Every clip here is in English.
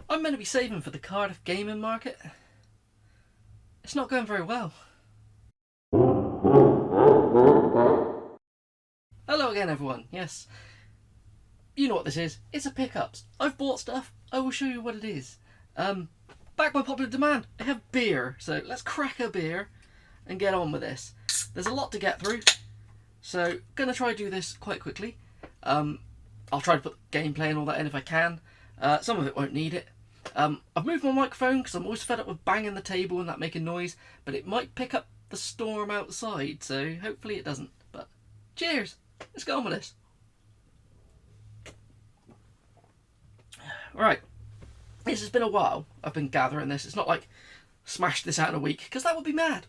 I'm meant to be saving for the Cardiff gaming market. It's not going very well. Hello again everyone, yes. You know what this is, it's a pickups. I've bought stuff, I will show you what it is. Back by popular demand, I have beer, so let's crack a beer and get on with this. There's a lot to get through, so gonna try to do this quite quickly. I'll try to put gameplay and all that in if I can. Some of it won't need it. I've moved my microphone because I'm always fed up with banging the table and that making noise, but it might pick up the storm outside, so hopefully it doesn't. But cheers! Let's get on with this. Right, this has been a while. I've been gathering this. It's not like smash this out in a week, because that would be mad.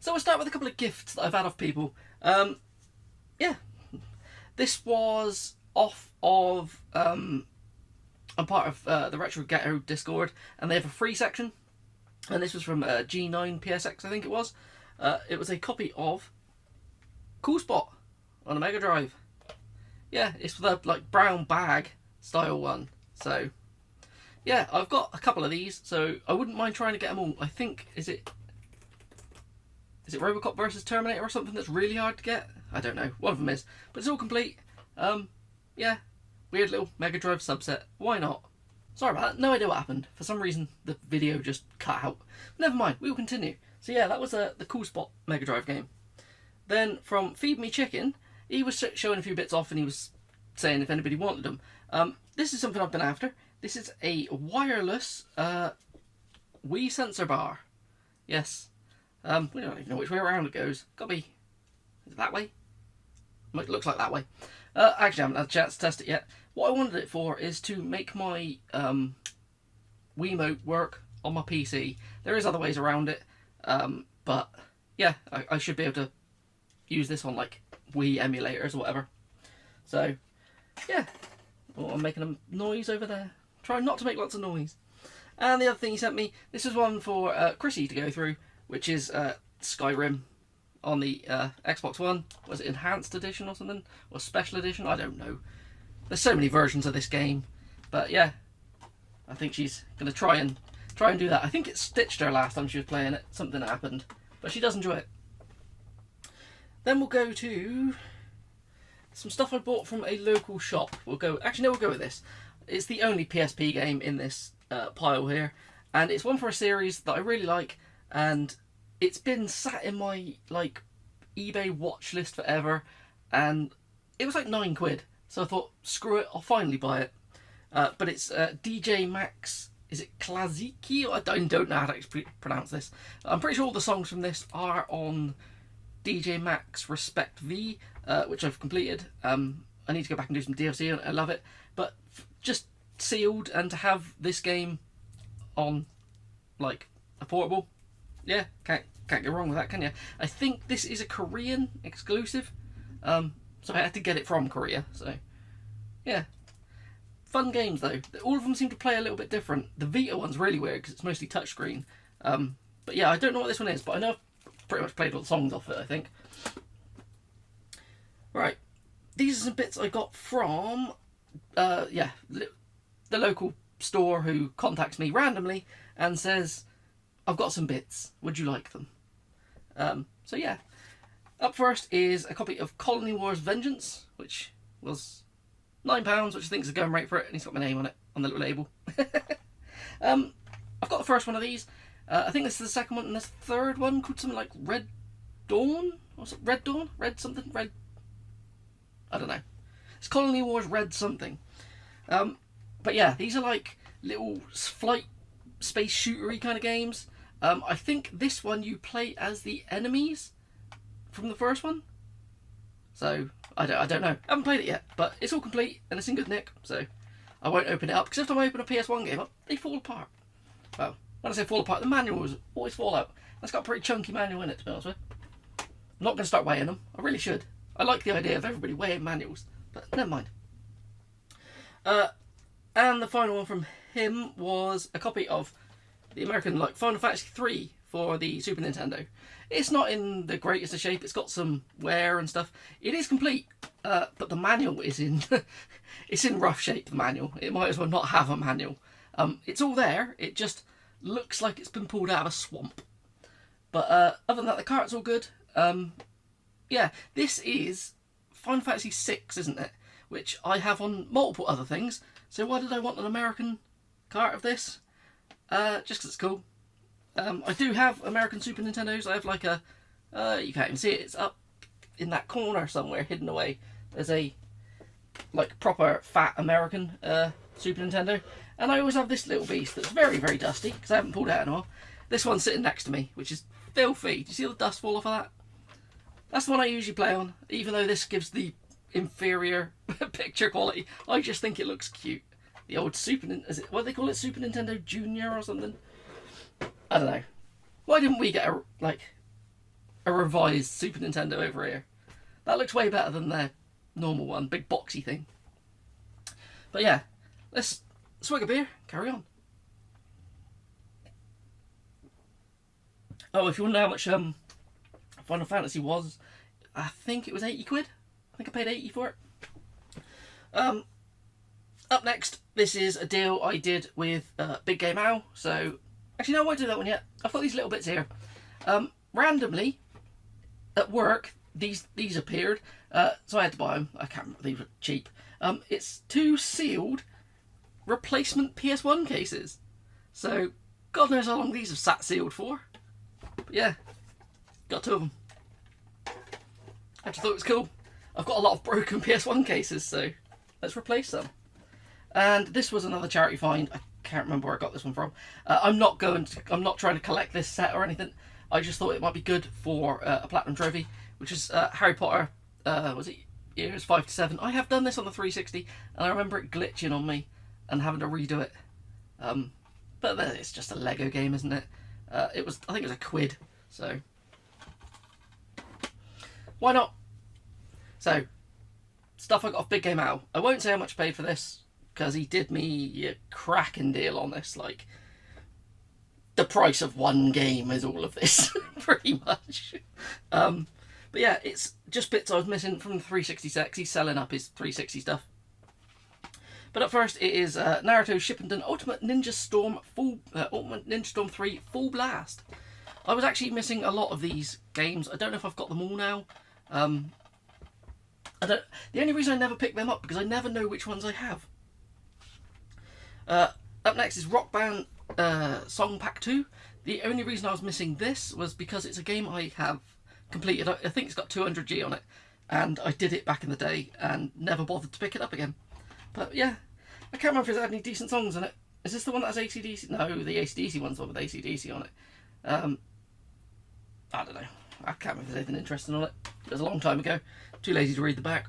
So we'll start with a couple of gifts that I've had off people. Yeah, this was off of I'm part of the Retro Ghetto Discord, and they have a free section, and this was from G9 PSX, I think it was. It was a copy of Cool Spot on a Mega Drive. Yeah, it's the like brown bag style one. So yeah, I've got a couple of these, so I wouldn't mind trying to get them all. I think is it Robocop versus Terminator or something that's really hard to get? I don't know. One of them is, but it's all complete. Yeah, weird little Mega Drive subset. Why not? Sorry about that. No idea what happened. For some reason, the video just cut out. Never mind. We will continue. So yeah, that was the Cool Spot Mega Drive game. Then from Feed Me Chicken, he was showing a few bits off, and he was saying if anybody wanted them. This is something I've been after. This is a wireless Wii sensor bar. Yes. We don't even know which way around it goes. Gotta be... Is it that way? It looks like that way. Actually, I haven't had a chance to test it yet. What I wanted it for is to make my Wiimote work on my PC. There is other ways around it, but yeah, I should be able to use this on like Wii emulators or whatever. So yeah, oh, I'm making a noise over there. Try not to make lots of noise. And the other thing he sent me, this is one for Chrissy to go through, which is Skyrim on the Xbox One. Was it Enhanced Edition or something? Or Special Edition? I don't know. There's so many versions of this game. But yeah, I think she's going to try and do that. I think it stitched her last time she was playing it. Something happened. But she does enjoy it. Then we'll go to some stuff I bought from a local shop. We'll go with this. It's the only PSP game in this pile here. And it's one for a series that I really like. And it's been sat in my like eBay watch list forever, and it was like £9, so I thought screw it, I'll finally buy it. But it's DJ Max, is it Klaziki? I don't know how to actually pronounce this. I'm pretty sure all the songs from this are on DJ Max Respect V, which I've completed. I need to go back and do some DLC, and I love it, but just sealed, and to have this game on like a portable, yeah, can't go wrong with that, can you? I think this is a Korean exclusive, so I had to get it from Korea. So yeah, fun games though. All of them seem to play a little bit different. The Vita one's really weird because it's mostly touchscreen. But yeah, I don't know what this one is, but I know I've pretty much played all the songs off it, I think. Right, these are some bits I got from yeah, the local store who contacts me randomly and says, I've got some bits, would you like them? So yeah, up first is a copy of Colony Wars Vengeance, which was £9, which I think is a going rate for it, and he's got my name on it, on the little label. I've got the first one of these. I think this is the second one, and this third one called something like Red Dawn? What's it? Red Dawn? Red something? Red... I don't know. It's Colony Wars Red something. But yeah, these are like little flight space shootery kind of games. I think this one you play as the enemies from the first one. So, I don't know. I haven't played it yet, but it's all complete and it's in good nick, so I won't open it up, because every time I open a PS1 game up, they fall apart. Well, when I say fall apart, the manuals always fall out. That's got a pretty chunky manual in it, to be honest with. I'm not going to start weighing them. I really should. I like the idea of everybody weighing manuals, but never mind. And the final one from him was a copy of the American like Final Fantasy 3 for the Super Nintendo. It's not in the greatest of shape. It's got some wear and stuff. It is complete, but the manual is in it's in rough shape. The manual. It might as well not have a manual. It's all there, it just looks like it's been pulled out of a swamp. But other than that, the cart's all good. Yeah, this is Final Fantasy VI, isn't it? Which I have on multiple other things. So why did I want an American cart of this? Just because it's cool. I do have American Super Nintendos. I have like a... you can't even see it. It's up in that corner somewhere, hidden away. There's a like proper fat American Super Nintendo. And I always have this little beast that's very, very dusty, because I haven't pulled it out in a while. This one's sitting next to me, which is filthy. Do you see all the dust fall off of that? That's the one I usually play on, even though this gives the inferior picture quality. I just think it looks cute. The old Super Nintendo, is it, what do they call it, Super Nintendo Junior or something? I don't know. Why didn't we get a revised Super Nintendo over here? That looks way better than their normal one, big boxy thing. But yeah, let's swig a beer, carry on. Oh, if you want to know how much Final Fantasy was, I think it was 80 quid. I think I paid 80 for it. Up next, this is a deal I did with Big Game Owl. So, actually no, I won't do that one yet. I've got these little bits here. Randomly, at work, these appeared. So I had to buy them. I can't remember, these were cheap. It's 2 sealed replacement PS1 cases. So, God knows how long these have sat sealed for. But yeah, got 2 of them. I just thought it was cool. I've got a lot of broken PS1 cases, so let's replace them. And this was another charity find. I can't remember where I got this one from. I'm not trying to collect this set or anything. I just thought it might be good for a platinum trophy, which is Harry Potter. Was it years 5 to 7? I have done this on the 360, and I remember it glitching on me and having to redo it. But it's just a Lego game, isn't it? I think it was £1, so why not? So, stuff I got off Big Game Owl. I won't say how much I paid for this, because he did me a cracking deal on this. Like, the price of one game is all of this, pretty much. But yeah, it's just bits I was missing from the 360 set, 'cause he's selling up his 360 stuff. But up first, it is Naruto Shippuden Ultimate Ninja Storm Ultimate Ninja Storm 3 Full Blast. I was actually missing a lot of these games. I don't know if I've got them all now. The only reason I never pick them up because I never know which ones I have. Up next is Rock Band Song Pack 2. The only reason I was missing this was because it's a game I have completed. I think it's got 200G on it, and I did it back in the day and never bothered to pick it up again. But yeah, I can't remember if it had any decent songs in it. Is this the one that has AC/DC? No, the AC/DC one's the one with AC/DC on it. I don't know. I can't remember if there's anything interesting on it. It was a long time ago. Too lazy to read the back.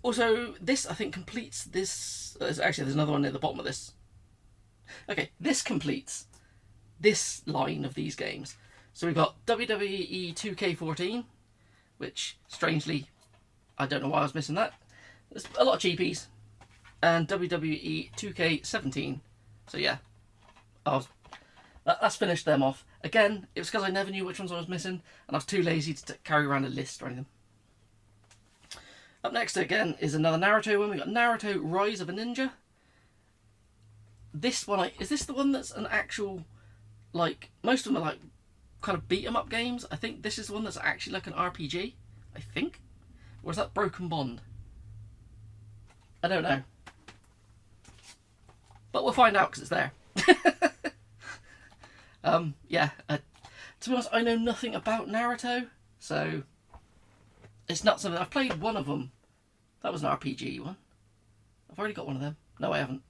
Also, this I think completes this. Actually, there's another one at the bottom of this. Okay, this completes this line of these games. So we've got WWE 2K14, which strangely, I don't know why I was missing that. There's a lot of cheapies. And WWE 2K17. So yeah, that's finished them off. Again, it was because I never knew which ones I was missing, and I was too lazy to carry around a list or anything. Up next again is another Naruto one. We got Naruto Rise of a Ninja. This one, is this the one that's an actual, like, most of them are like kind of beat 'em up games. I think this is the one that's actually like an RPG, I think. Or is that Broken Bond? I don't know. But we'll find out because it's there. Yeah, to be honest, I know nothing about Naruto, so it's not something. I've played one of them. That was an RPG one. I've already got one of them. No, I haven't.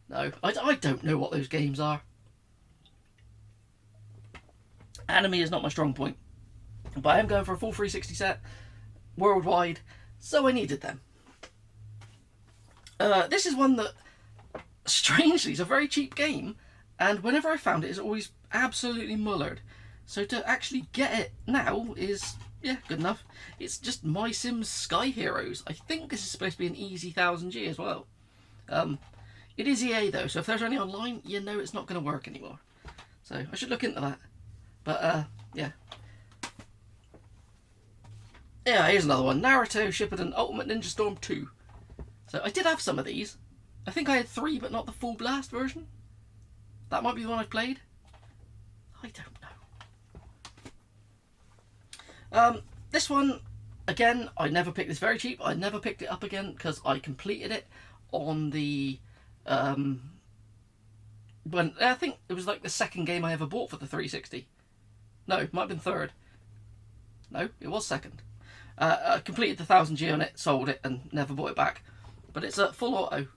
No, I don't know what those games are. Anime is not my strong point, but I am going for a full 360 set worldwide, so I needed them. This is one that, strangely, is a very cheap game, and whenever I found it, it's always absolutely mullered. So to actually get it now is, yeah, good enough. It's just My Sims Sky Heroes. I think this is supposed to be an easy 1000G as well. It is EA though, so if there's any online, you know it's not going to work anymore. So I should look into that. But yeah. Yeah, here's another one. Naruto Shippuden Ultimate Ninja Storm 2. So I did have some of these. I think I had 3, but not the full blast version. That might be the one I've played. I don't know. This one, again, I never picked this very cheap. I never picked it up again because I completed it on the... when I think it was like the second game I ever bought for the 360. No, it might have been third. No, it was second. I completed the 1000G on it, sold it, and never bought it back. But it's a full auto.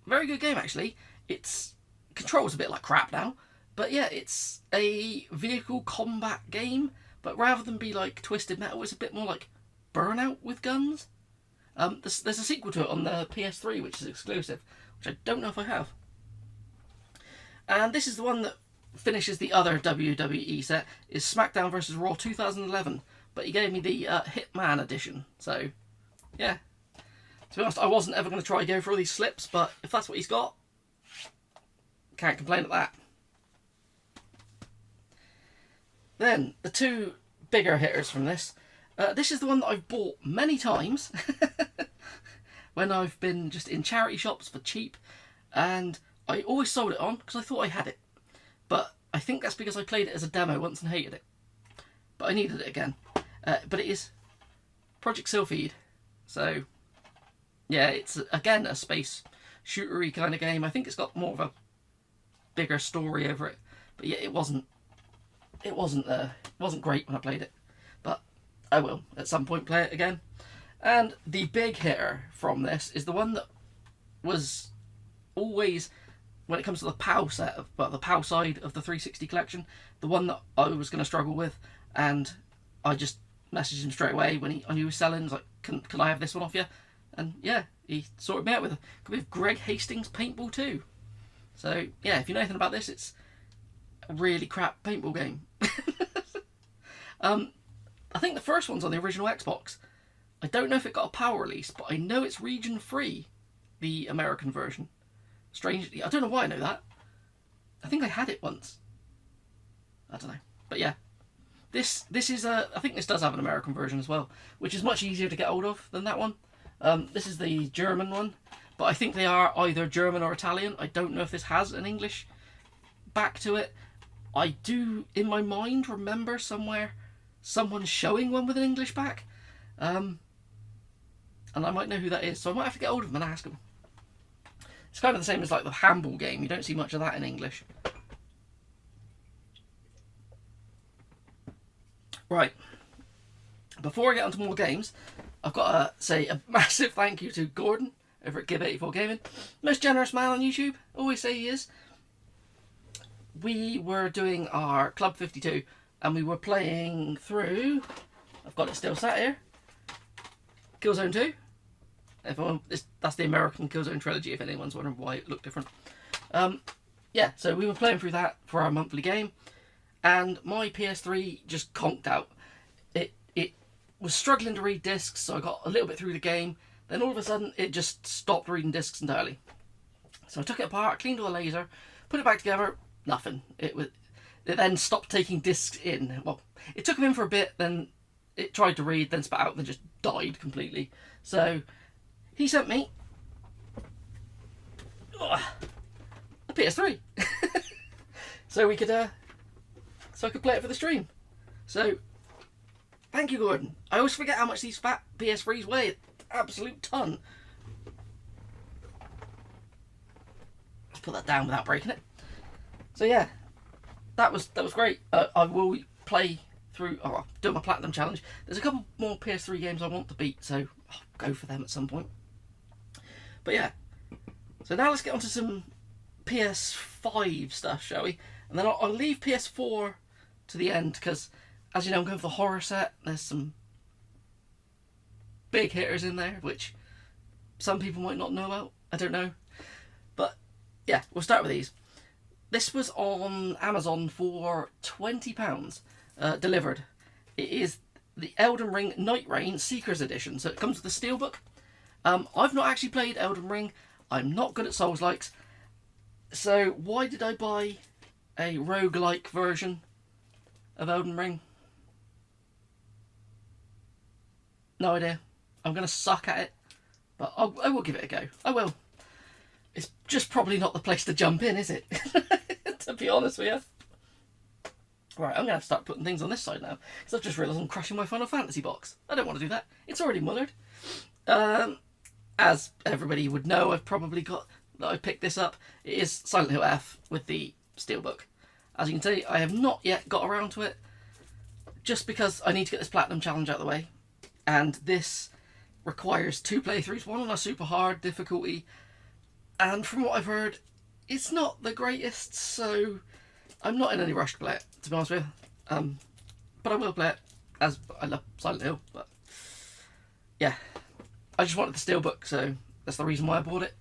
Very good game, actually. It's controls a bit like crap now. But yeah, it's a vehicle combat game. But rather than be like Twisted Metal, it's a bit more like Burnout with guns. There's a sequel to it on the PS3, which is exclusive, which I don't know if I have. And this is the one that finishes the other WWE set, is SmackDown vs. Raw 2011. But he gave me the Hitman edition. So, yeah. To be honest, I wasn't ever going to try to go for all these slips, but if that's what he's got, can't complain at that. Then, the 2 bigger hitters from this. This is the one that I've bought many times when I've been just in charity shops for cheap, and I always sold it on because I thought I had it. But I think that's because I played it as a demo once and hated it. But I needed it again. But it is Project Sylphied. So, yeah, it's again a space shootery kind of game. I think it's got more of a bigger story over it. But yeah, it wasn't great when I played it. But I will at some point play it again. And the big hitter from this is the one that was always, when it comes to the POW set, the POW side of the 360 collection, the one that I was going to struggle with, and I just messaged him straight away when I knew he was selling. I was like, can I have this one off you? And yeah, he sorted me out with Greg Hastings Paintball 2. So yeah, if you know anything about this, it's a really crap paintball game. I think the first one's on the original Xbox. I don't know if it got a POW release, but I know it's region free, the American version. Strangely, I don't know why I know that. I think I had it once. I don't know, but yeah. This is I think this does have an American version as well, which is much easier to get hold of than that one. This is the German one, but I think they are either German or Italian. I don't know if this has an English back to it. I do, in my mind, remember somewhere someone showing one with an English back, and I might know who that is, so I might have to get hold of them and ask them. It's kind of the same as like the handball game. You don't see much of that in English. Right, before I get on to more games, I've got to say a massive thank you to Gordon over at Gib84 Gaming. Most generous man on YouTube, always say he is. We were doing our Club 52 and we were playing through, I've got it still sat here, Killzone 2. That's the American Killzone trilogy, if anyone's wondering why it looked different. Yeah, so we were playing through that for our monthly game, and my PS3 just conked out. It was struggling to read discs, so I got a little bit through the game, then all of a sudden it just stopped reading discs entirely. So I took it apart, cleaned all the laser, put it back together, nothing. It then stopped taking discs in. Well, it took them in for a bit, then it tried to read, then spat out, then just died completely. So he sent me a PS3 so I could play it for the stream. So thank you, Gordon. I always forget how much these fat PS3s weigh. Absolute ton. Let's put that down without breaking it. So yeah, that was great. I will play through. Do my platinum challenge. There's a couple more PS3 games I want to beat, so I'll go for them at some point. But yeah, so now let's get on to some PS5 stuff, shall we? And then I'll leave PS4 to the end, because as you know, I'm going for the horror set. There's some big hitters in there, which some people might not know about. I don't know. But yeah, we'll start with these. This was on Amazon for £20, delivered. It is the Elden Ring Night Rain Seekers Edition, so it comes with a steelbook. I've not actually played Elden Ring. I'm not good at Souls-likes. So why did I buy a roguelike version of Elden Ring? No idea. I'm going to suck at it, but I will give it a go. I will. it's just probably not the place to jump in, is it? To be honest with you. Right, I'm going to have to start putting things on this side now, because I've just realised I'm crashing my Final Fantasy box. I don't want to do that. It's already mullered. As everybody would know, I've probably got that I picked this up. It is Silent Hill F with the Steelbook. As you can see, I have not yet got around to it, just because I need to get this Platinum Challenge out of the way. And this requires 2 playthroughs, one on a super hard difficulty, and from what I've heard, it's not the greatest, so I'm not in any rush to play it, to be honest with you. But I will play it, as I love Silent Hill. But yeah, I just wanted the Steelbook, so that's the reason why I bought it.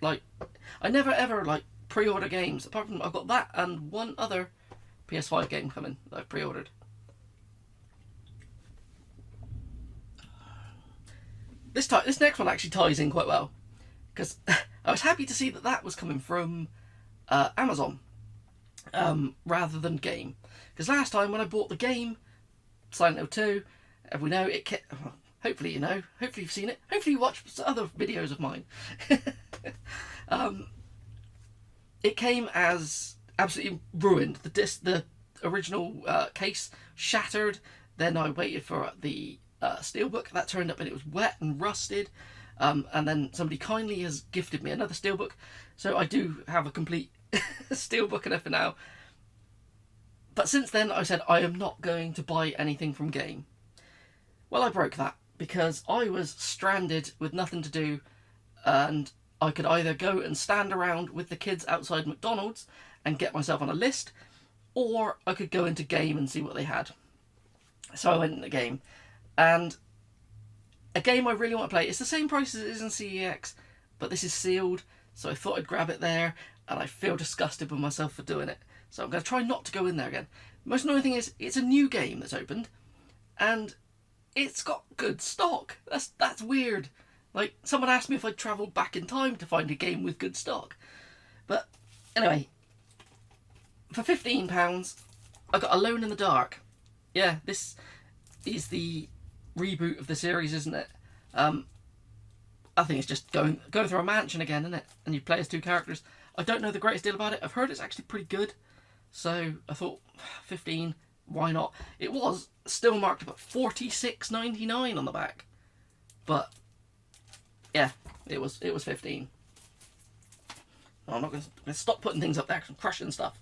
Like, I never ever like pre-order games, apart from I've got that and one other PS5 game coming that I've pre-ordered. This next one actually ties in quite well, because I was happy to see that that was coming from Amazon rather than Game. Because last time when I bought the game, Silent Hill 2, we know it. Hopefully you know. Hopefully you've seen it. Hopefully you watched other videos of mine. It came as absolutely ruined. The original case shattered. Then I waited for the Steelbook. That turned up and it was wet and rusted. And then somebody kindly has gifted me another Steelbook. So I do have a complete Steelbook and everything now. But since then I said I am not going to buy anything from Game. Well, I broke that because I was stranded with nothing to do, and I could either go and stand around with the kids outside McDonald's and get myself on a list, or I could go into Game and see what they had. So I went into Game, and a game I really want to play. It's the same price as it is in CEX, but this is sealed, so I thought I'd grab it there, and I feel disgusted with myself for doing it. So I'm going to try not to go in there again. The most annoying thing is, it's a new game that's opened, and it's got good stock. That's weird. Like, someone asked me if I'd travelled back in time to find a game with good stock. But anyway, for £15, I got Alone in the Dark. Yeah, this is the reboot of the series, isn't it? I think it's just going through a mansion again, isn't it? And you play as 2 characters. I don't know the greatest deal about it. I've heard it's actually pretty good. So I thought, 15, why not? It was still marked up at $46.99 on the back. But yeah, it was 15. I'm not going to stop putting things up there because I'm crushing stuff.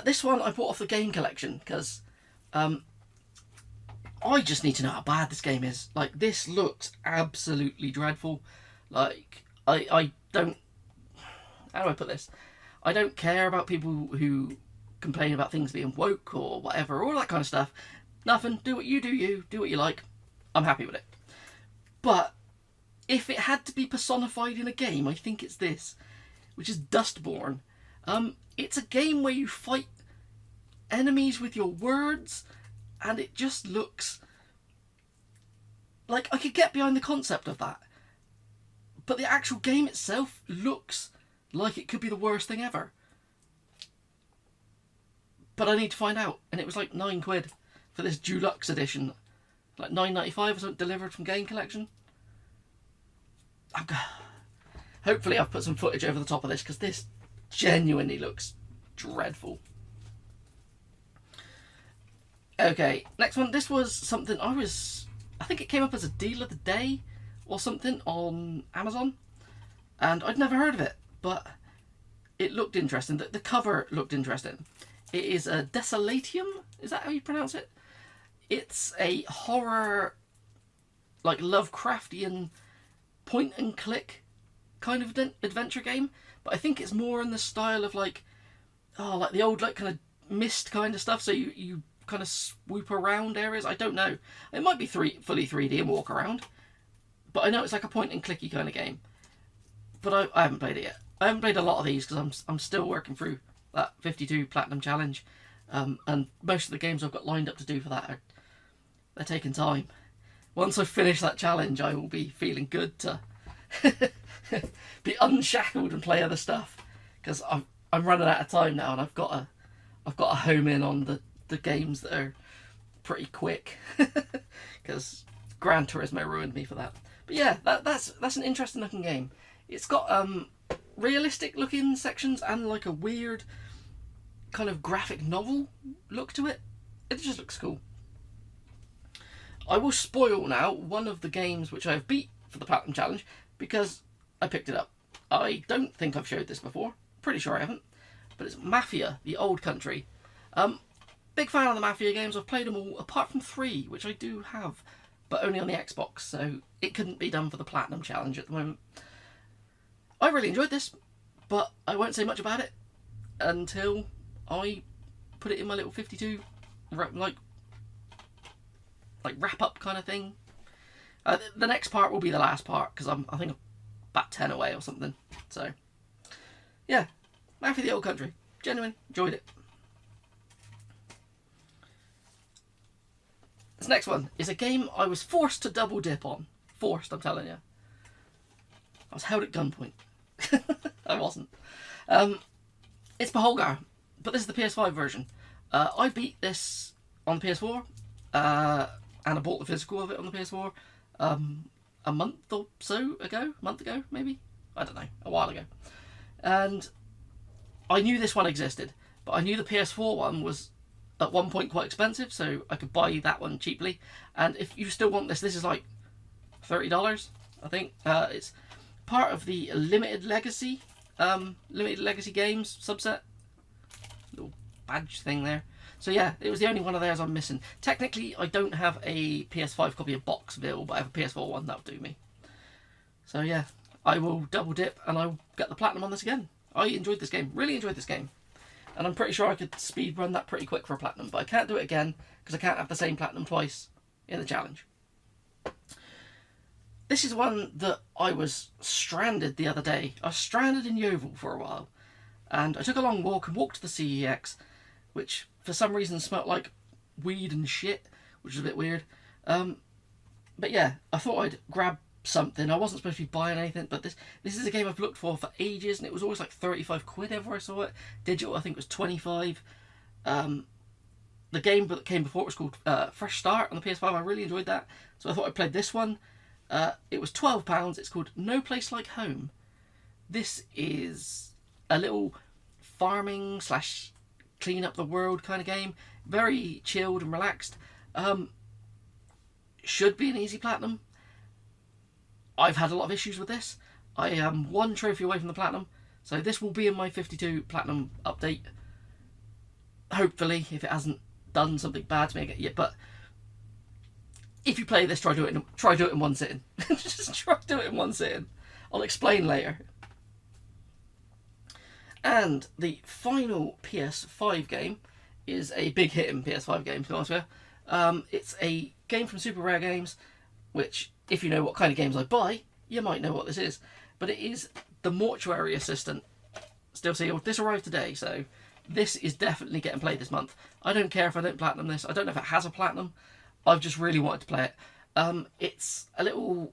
This one I bought off the game collection because I just need to know how bad this game is. Like, this looks absolutely dreadful. Like, I don't... How do I put this? I don't care about people who complain about things being woke or whatever, all that kind of stuff. Nothing. Do what you do, do what you like. I'm happy with it. But if it had to be personified in a game, I think it's this, which is Dustborn. It's a game where you fight enemies with your words, and it just looks like I could get behind the concept of that. But the actual game itself looks like it could be the worst thing ever. But I need to find out. And it was like £9 for this Deluxe edition. Like $9.95 or something delivered from Game Collection. Hopefully I've put some footage over the top of this, because this genuinely looks dreadful. Okay, next one. This was something I think it came up as a deal of the day or something on Amazon. And I'd never heard of it, but it looked interesting. The cover looked interesting. It is a Desolatium. Is that how you pronounce it? It's a horror, like Lovecraftian point and click kind of adventure game. But I think it's more in the style of like the old like kind of Myst kind of stuff. So you kind of swoop around areas. I don't know. It might be fully 3D and walk around. But I know it's like a point and clicky kind of game. But I haven't played it yet. I haven't played a lot of these because I'm still working through that 52 Platinum Challenge. And most of the games I've got lined up to do for that they're taking time. Once I finish that challenge, I will be feeling good to be unshackled and play other stuff, because I'm running out of time now, and I've got to home in on the games that are pretty quick, because Gran Turismo ruined me for that. But yeah, that's an interesting looking game. It's got realistic looking sections and like a weird kind of graphic novel look to it. It just looks cool. I will spoil now one of the games which I have beat for the Platinum Challenge because I picked it up. I don't think I've showed this before. Pretty sure I haven't. But it's Mafia: The Old Country. Big fan of the Mafia games. I've played them all apart from 3, which I do have, but only on the Xbox, so it couldn't be done for the Platinum Challenge at the moment. I really enjoyed this, but I won't say much about it until I put it in my little 52 like wrap up kind of thing. The next part will be the last part because I think I'm about 10 away or something. So yeah, Mafia: The Old Country. Genuine, enjoyed it. This next one is a game I was forced to double dip on. Forced, I'm telling you. I was held at gunpoint. I wasn't. It's Beholgar, but this is the PS5 version. I beat this on the PS4, and I bought the physical of it on the PS4 a month or so ago. A month ago, maybe? I don't know. A while ago. And I knew this one existed, but I knew the PS4 one was at one point quite expensive, so I could buy that one cheaply. And if you still want this is like $30, I think. It's part of the Limited Legacy Games subset. Little badge thing there. So yeah, it was the only one of theirs I'm missing. Technically, I don't have a PS5 copy of Boxville, but I have a PS4 one, that'll do me. So yeah, I will double dip and I'll get the Platinum on this again. I enjoyed this game, really enjoyed this game. And I'm pretty sure I could speed run that pretty quick for a Platinum, but I can't do it again because I can't have the same Platinum twice in the challenge. This is one that I was stranded the other day. I was stranded in Yeovil for a while, and I took a long walk and walked to the CEX, which for some reason smelt like weed and shit, which is a bit weird. But yeah, I thought I'd grab something. I wasn't supposed to be buying anything, but this is a game I've looked for ages, and it was always like 35 quid everywhere I saw it. Digital, I think, was 25. The game that came before it was called Fresh Start on the PS5. I really enjoyed that, so I thought I'd play this one. It was £12. It's called No Place Like Home. This is a little farming / clean up the world kind of game. Very chilled and relaxed. Should be an easy Platinum. I've had a lot of issues with this. I am 1 trophy away from the Platinum, so this will be in my 52 Platinum update. Hopefully, if it hasn't done something bad to make it yet. But if you play this, try do it in one sitting. Just try to do it in one sitting. I'll explain later. And the final PS5 game is a big hit in PS5 games, to be honest with you. It's a game from Super Rare Games, which, if you know what kind of games I buy, you might know what this is. But it is The Mortuary Assistant. Still sealed. This arrived today, so this is definitely getting played this month. I don't care if I don't Platinum this. I don't know if it has a Platinum. I've just really wanted to play it. It's a little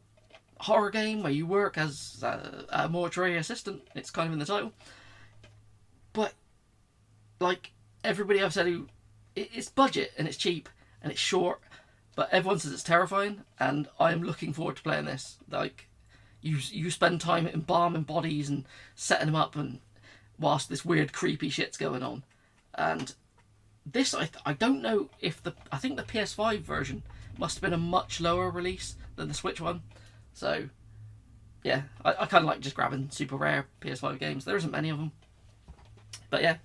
horror game where you work as a mortuary assistant. It's kind of in the title. But, like everybody I've said, it's budget and it's cheap and it's short, but everyone says it's terrifying, and I am looking forward to playing this. Like, you spend time embalming bodies and setting them up, and whilst this weird creepy shit's going on. And this, I don't know if I think the PS5 version must have been a much lower release than the Switch one. So, yeah, I kind of like just grabbing super rare PS5 games. There isn't many of them. But yeah,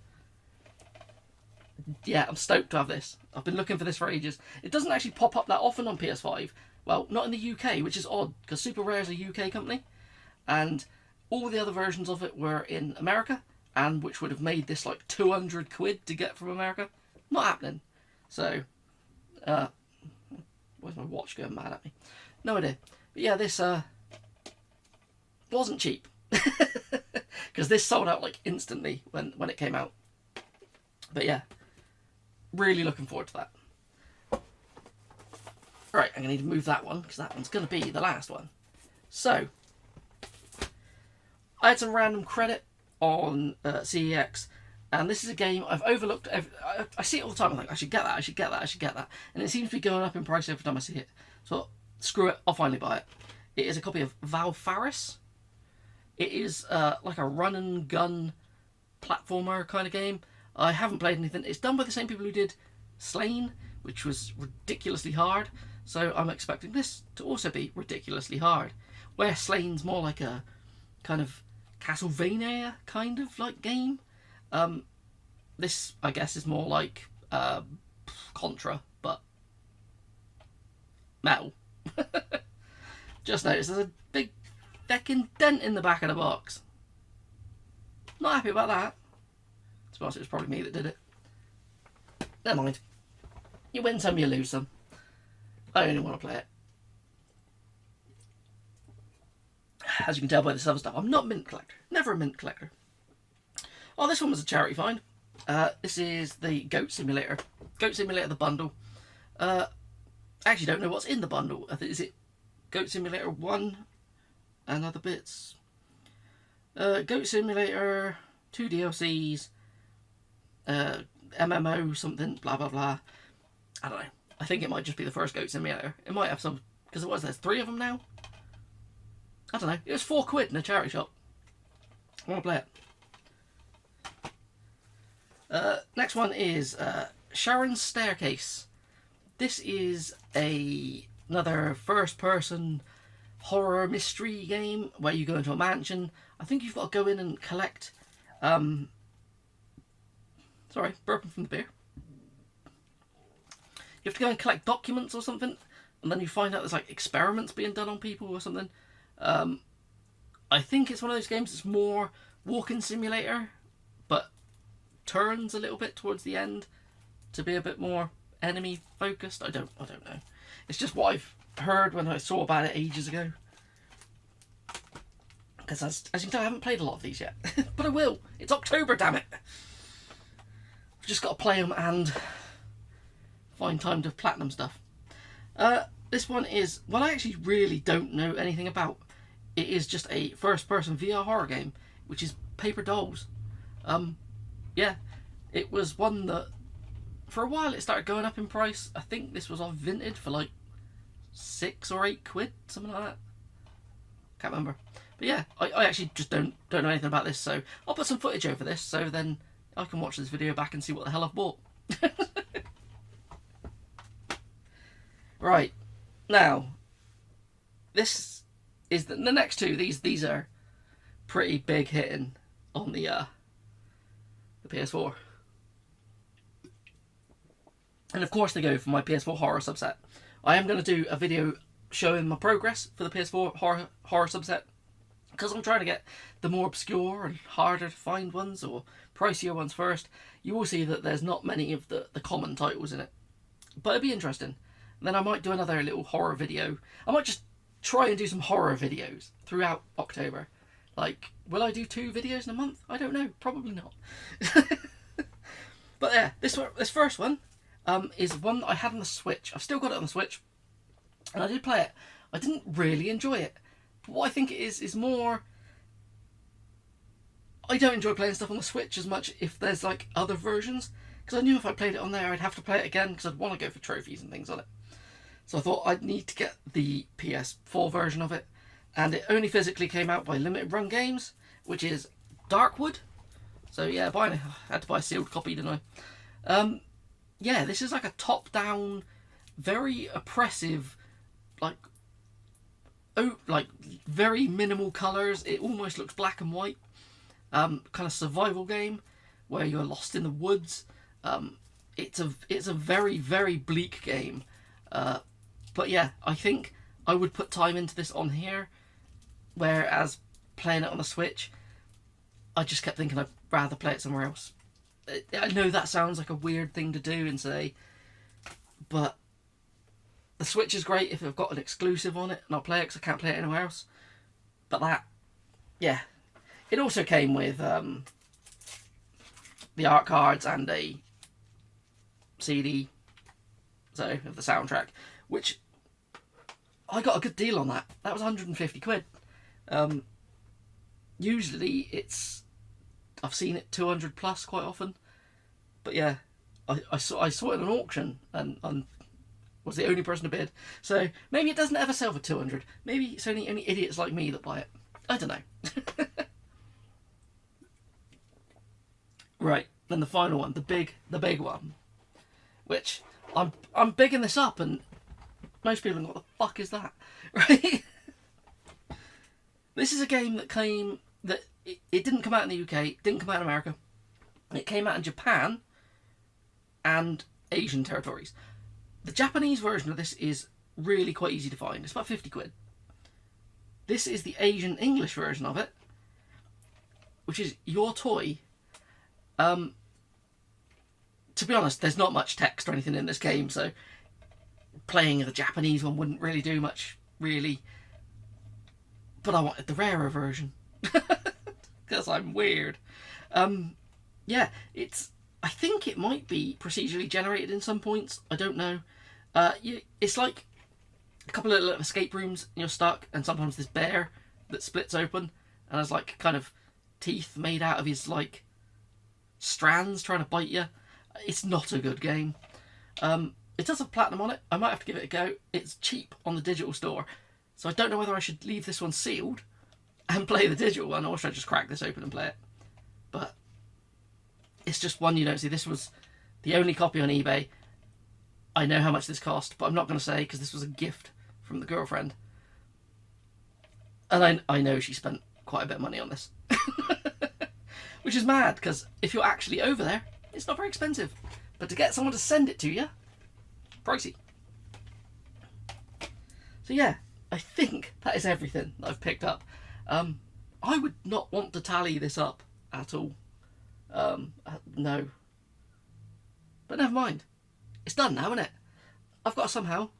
I'm stoked to have this. I've been looking for this for ages. It doesn't actually pop up that often on PS5. Well, not in the UK, which is odd, because Super Rare is a UK company, and all the other versions of it were in America, and which would have made this like 200 quid to get from America. Not happening. So, where's my watch going mad at me? No idea. But yeah, this wasn't cheap. Because this sold out like instantly when it came out. But yeah, really looking forward to that. Right, I'm going to need to move that one because that one's going to be the last one. So, I had some random credit on CEX, and this is a game I've overlooked. I see it all the time. I'm like, I should get that, I should get that, I should get that. And it seems to be going up in price every time I see it. So, screw it, I'll finally buy it. It is a copy of Valfaris. It is like a run and gun platformer kind of game. I haven't played anything. It's done by the same people who did Slain, which was ridiculously hard. So I'm expecting this to also be ridiculously hard. Where Slain's more like a kind of Castlevania kind of like game. This, I guess, is more like Contra, but metal. Just noticed there's a big feckin' dent in the back of the box. Not happy about that. To be honest, it was probably me that did it. Never mind. You win some, you lose some. I only want to play it. As you can tell by this other stuff, I'm not a mint collector. Never a mint collector. Oh, this one was a charity find. This is the Goat Simulator. Goat Simulator, the bundle. I actually don't know what's in the bundle. Is it Goat Simulator 1 and other bits? Goat Simulator, 2 DLCs, MMO something, blah blah blah. I don't know. I think it might just be the first Goat Simulator. It might have some, because there's 3 of them now? I don't know. It was £4 in a charity shop. I want to play it. Next one is Sharon's Staircase. This is another first-person horror mystery game where you go into a mansion. I think you've got to go in and collect... sorry, burping from the beer. You have to go and collect documents or something, and then you find out there's like experiments being done on people or something. I think it's one of those games that's more walking simulator, but turns a little bit towards the end to be a bit more enemy focused. I don't know. It's just what I've heard when I saw about it ages ago. Because as you can tell, I haven't played a lot of these yet, but I will. It's October, damn it. I've just got to play them and find time to platinum stuff. This one is, well, I actually really don't know anything about. It is just a first-person VR horror game, which is Paper Dolls. Yeah, it was one that, for a while, it started going up in price. I think this was on Vinted for like £6 or £8, something like that. Can't remember. But yeah, I actually just don't know anything about this, so I'll put some footage over this, so then I can watch this video back and see what the hell I've bought. Right, now, this is the next two. These are pretty big hitting on the PS4. And of course they go for my PS4 horror subset. I am going to do a video showing my progress for the PS4 horror subset, because I'm trying to get the more obscure and harder to find ones, or pricier ones first. You will see that there's not many of the common titles in it, but it'll be interesting. And then I might do another little horror video. I might just try and do some horror videos throughout October. Like, will I do 2 videos in a month? I don't know. Probably not. But yeah, this first one is one that I had on the Switch. I've still got it on the Switch, and I did play it. I didn't really enjoy it. But what I think it is more... I don't enjoy playing stuff on the Switch as much if there's like other versions, because I knew if I played it on there I'd have to play it again, because I'd want to go for trophies and things on it. So I thought I'd need to get the PS4 version of it, and it only physically came out by Limited Run Games, which is Darkwood. So yeah, I had to buy a sealed copy, didn't I? Yeah, this is like a top-down, very oppressive, like very minimal colours. It almost looks black and white. Kind of survival game where you're lost in the woods. It's a very, very bleak game. But yeah, I think I would put time into this on here, whereas playing it on the Switch, I just kept thinking I'd rather play it somewhere else. I know that sounds like a weird thing to do and say, but the Switch is great if I've got an exclusive on it and I'll play it because I can't play it anywhere else. But that, yeah. It also came with the art cards and a CD, so of the soundtrack, which I got a good deal on that. That was £150. Usually I've seen it 200 plus quite often, but yeah, I saw it in an auction and was the only person to bid. So maybe it doesn't ever sell for 200. Maybe it's only idiots like me that buy it. I don't know. Right, then the final one, the big one, which I'm bigging this up, and most people are like, what the fuck is that? Right? This is a game that it didn't come out in the UK, it didn't come out in America. It came out in Japan and Asian territories. The Japanese version of this is really quite easy to find. It's about 50 quid. This is the Asian English version of it, which is Your Toy. To be honest, there's not much text or anything in this game, so playing the Japanese one wouldn't really do much, really. But I wanted the rarer version. Because I'm weird. Yeah, I think it might be procedurally generated in some points. I don't know. It's like a couple of little escape rooms and you're stuck, and sometimes this bear that splits open and has like kind of teeth made out of his like strands trying to bite you. It's not a good game. It does have platinum on it. I might have to give it a go. It's cheap on the digital store, so I don't know whether I should leave this one sealed and play the digital one, or should I just crack this open and play it. But it's just one you don't see. This was the only copy on eBay. I know how much this cost, but I'm not going to say because this was a gift from the girlfriend. And I know she spent quite a bit of money on this. Which is mad, because if you're actually over there, it's not very expensive. But to get someone to send it to you, pricey. So yeah, I think that is everything that I've picked up. I would not want to tally this up at all. No. But never mind. It's done now, isn't it? I've got to somehow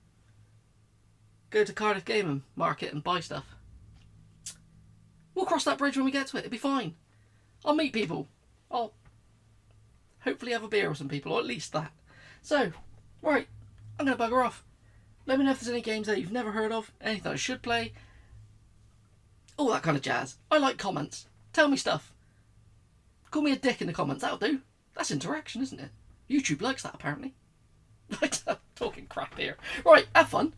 go to Cardiff Gaming Market and buy stuff. We'll cross that bridge when we get to it. It'll be fine. I'll meet people. I'll hopefully have a beer with some people, or at least that. So, right, I'm going to bugger off. Let me know if there's any games that you've never heard of, anything I should play, all that kind of jazz. I like comments. Tell me stuff. Call me a dick in the comments, that'll do. That's interaction, isn't it? YouTube likes that, apparently. I'm talking crap here. Right, have fun.